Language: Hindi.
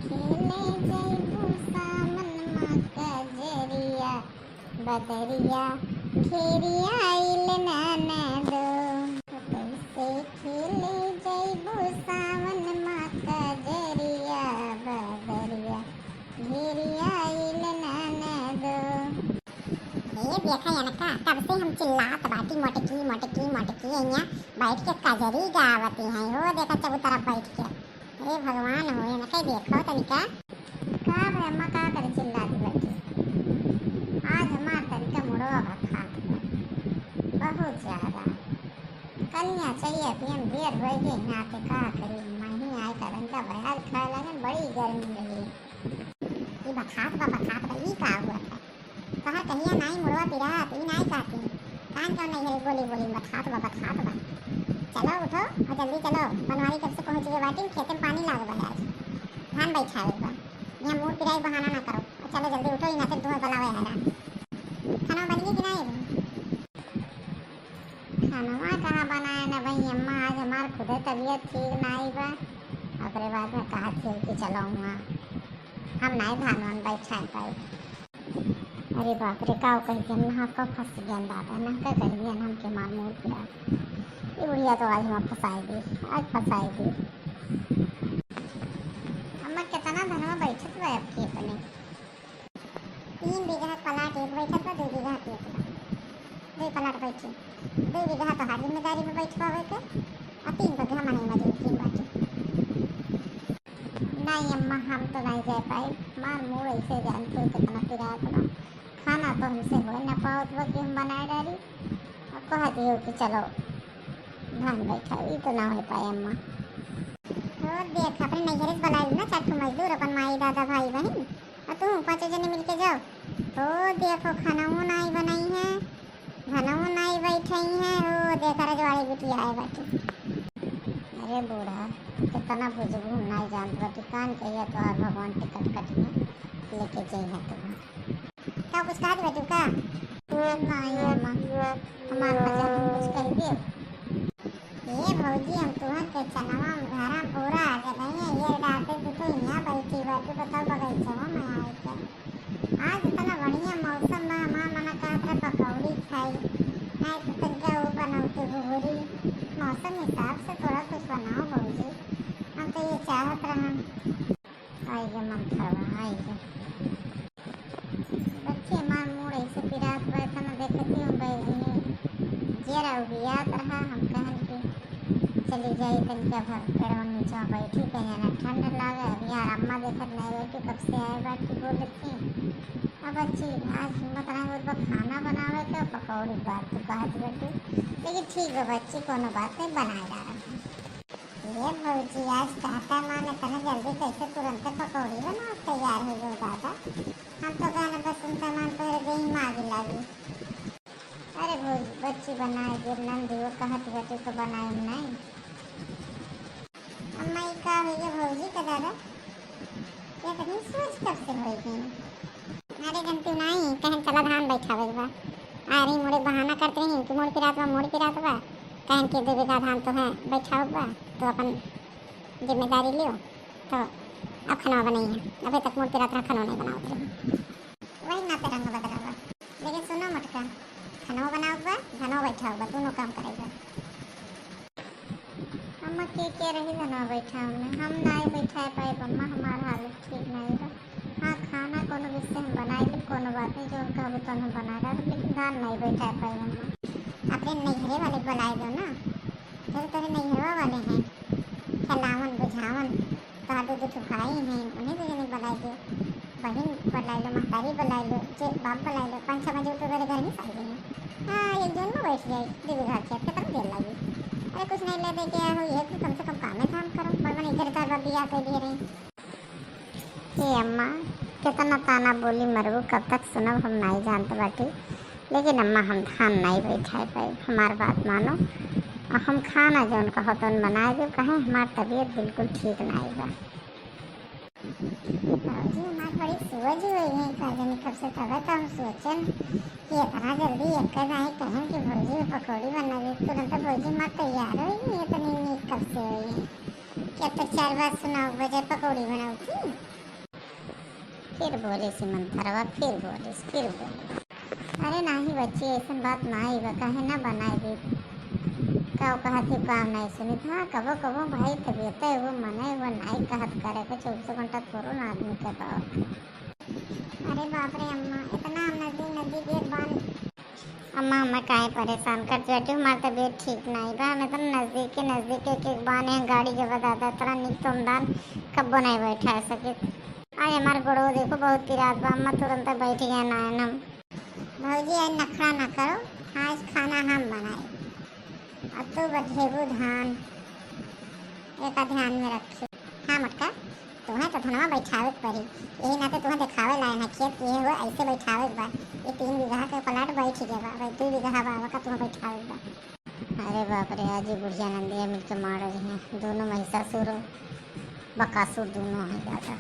खेले जइबू सामन मा कजरिया बदरिया घेरिया आइल ननदो कैसे खेले जइबू सावन मा कजरिया बदरिया घेरिया आइल ननदो। ये देखा यनका तब से हम चिल्लात बाटी मोटकी मोटकी मोटकी यहाँ बैठ के कजरी गावती हैं हो देखा चबूतरा बैठ के। हे भगवान हो यनका देखो तनिका का भाई अम्मा का करे चिल्लाती बैठी। आज हमार तनिका मुड़वा खात बहुत ज्यादा कन्या चाहिए पियन देर हो गई नाते का करी नहीं आए करन का बयार खाए लगन बड़ी गर्मी लगी। ये बखात बा ये का हुआ था कहा कहिया नाई मुड़वा पिरात ई नाई काती कान क्यों नहीं है बोली बोली बखात बा चलो उठो और जल्दी चलो बनवारी कब से पहुंच गए बाटी खेते में पानी लाग बा आज धान बैठावे बा यहाँ मुंह पिराई बहाना ना करो और चलो जल्दी उठो ना तो धुआं बलावे हैरान। खाना बन गया कि नहीं? खाना कहाँ बनाया ना भाई अम्मा आज हमार खुद तबीयत ठीक नहीं बा अपने बाद में कहा थी कि चलो हम नहीं धान वान बैठा पाए। अरे बाप रे काव कही के नहा को फंस गया दादा ना का करिए हम के मार मोर पिया ये बुढ़िया तो आज हम फंसाई दी। अम्मा कितना धनवा बैठत बा अब खेत में 3 बीघा पलाट एक बैठत बा 2 बीघा खेत बा 2 पलाट बैठी 2 बीघा तो हर जिम्मेदारी पे बैठ पावे के और 3 बीघा मने मजदूरी बाटे। नहीं अम्मा हम तो नहीं जा पाए मार मोर ऐसे जानते कितना पिरात बा खाना तो हमसे हो न पाओ तो कि हम बनाए डाली और कहती हो कि चलो धान बैठा ये तो ना हो पाए अम्मा। और देख अपने नैहरे से बुलाई ना 4 मजदूर अपन माई दादा भाई बहन और तुम 5 जने मिल के जाओ तो देखो खाना नहीं बनाई है धनों नहीं बैठाई है वो देखा रजवाड़ी बिटिया आए बाटी। अरे बूढ़ा कितना बुजुर्ग नहीं जानता कान कहिए तो और भगवान टिकट कटिए लेके जाइए तुम्हारा क्या कुछ कहा बेटू का नहीं अम्मा हमार मजा कुछ कह दियो ये भौजी हम तुहर के चनवा घरा पूरा आ गए ये डाटे तो यहाँ बैठी बाटू बताओ बगीचा में आए क्या आज इतना बढ़िया मौसम में हमार मना कहा था पकौड़ी खाई नहीं तो तनिका वो बनाते घुघरी मौसम हिसाब से थोड़ा कुछ बनाओ भौजी हम तो ये चाहत रहा आइए मन थरवा आइए बच्चे मार मूड ऐसे पिरात बैठा ना देखती हूँ बैठने जरा उबियात रहा हम कहन कि चली जाए तनिका भर पेड़ों नीचे बैठी कहीं ना ठंड लगे अब यार अम्मा देखत नहीं बैठी कब से आए बाटी बोल थी अब बच्ची आज हिम्मत नहीं हो खाना बनावे के पकौड़ी बात तो कहत बैठी लेकिन ठीक है बच्ची कोनो बात नहीं बनाए डाला ये भौजी आज कहता माने तना जल्दी कैसे तुरंत पकौड़ी बनाओ तैयार हो जाओ दादा हम तो कहना बस उन सामान पहले दही मांगी लागी। अरे भौजी बच्ची बनाए गिर नंदी वो कहत बेटी को बनाए नहीं अम्मा ये का हो गया भौजी का दादा ये तो नहीं सोच कब से हो गई। अरे घंटी नहीं कहन चला धान बैठावे बा आ रही मोड़े बहाना करते रही कि मोड़ पिरात बा कहन के 2 बीघा धान तो है बैठाओ बा तो अपन जिम्मेदारी लियो तो अब खाना बनाई है अभी तक मोड़ पिरात खाना नहीं बनाओ वही ना रंग बदला लेकिन सुनो मटका खाना बनाओ बा धनो बैठाओ बा दोनों काम करेगा। अम्मा के रही धनो बैठा हम नहीं बैठा पाए अम्मा हमारा हालत ठीक नहीं बा। हाँ खाना कोनो विषय हम बनाए भी कोनो बात नहीं जो कहबो तो हम बना रहा लेकिन धान नहीं बैठा पाए अम्मा अपने नैहरे वाले बुलाए दो ना फिर तेरे नैहरवा वाले हैं खिलावन बुझावन तो 2 भाई हैं उन्हें तो जने बुलाए दो बहन बुला लो महतारी बुला लो जे बाप बुला लो 5-6 बजे तो मेरे घर में आ गए हाँ एक जन में बैठ जाए 2 बीघा खेत कितना देर लगी। अरे कुछ नहीं ले दे के आया हुई है तो कम से कम काम धाम करो बड़बड़ इधर उधर बिया कर दे रही। हे अम्मा कितना ताना बोली मरबू कब तक सुनब हम नहीं जानते बाटी लेकिन अम्मा हम धान नहीं बैठा पाए हमार बात मानो और हम खाना जो उनका हो तो बनाए दो कहें हमारी तबीयत बिल्कुल ठीक नहीं बा। जी हमारी बड़ी सूझ हुई है कजनी कब से तब तो हम सोचन कि इतना जल्दी एक जाए कहें कि भौजी पकौड़ी बना दे तुरंत भौजी माँ तैयार हुई है इतनी नीक कब से हुई है क्या तो 4 बात सुनाओ बजे पकौड़ी बनाओ थी। फिर बोले सिमंथरवा, फिर बोले। अरे नाही बच्ची, ऐसा बात नाही बा, काहे ना बनाए दे। का कहत ही काम नहीं सुनी था। कबो कबो भाई तबीयत है वो मने वो नहीं कहत करे को 24 घंटा थोड़ो ना आदमी के पाओ। अरे बाप रे अम्मा, इतना नदी के बान। अम्मा अम्मा काहे परेशान कर बैठे, हमारी तबीयत ठीक नहीं बा। मैं तो नजदीक एक बान है गाड़ी के बता तरह निक तुमदान कब्बो नहीं बैठा सके। आज हमारे गोड़ो देखो बहुत पिरात बा। अम्मा तुरंत बैठ गया ना हम। भौजी आज नखरा ना करो, आज खाना हम बनाए। अब तो बधेबू धान एक ध्यान में रखे। हाँ मटका, तुम्हें तो धनवा बैठावे पड़ी, यही नाते तुम्हें दिखावे लाए हैं खेत ये हुआ ऐसे बैठावे बा। ये 3 बीघा के प्लाट बैठ गया बा, 2 बीघा बाबा का तुम्हें बैठावे बा। अरे बाप रे, आज ही बुढ़िया नंदिया मिलकर मार रही हैं। दोनों महिषासुर बकासुर दोनों हैं ज़्यादा।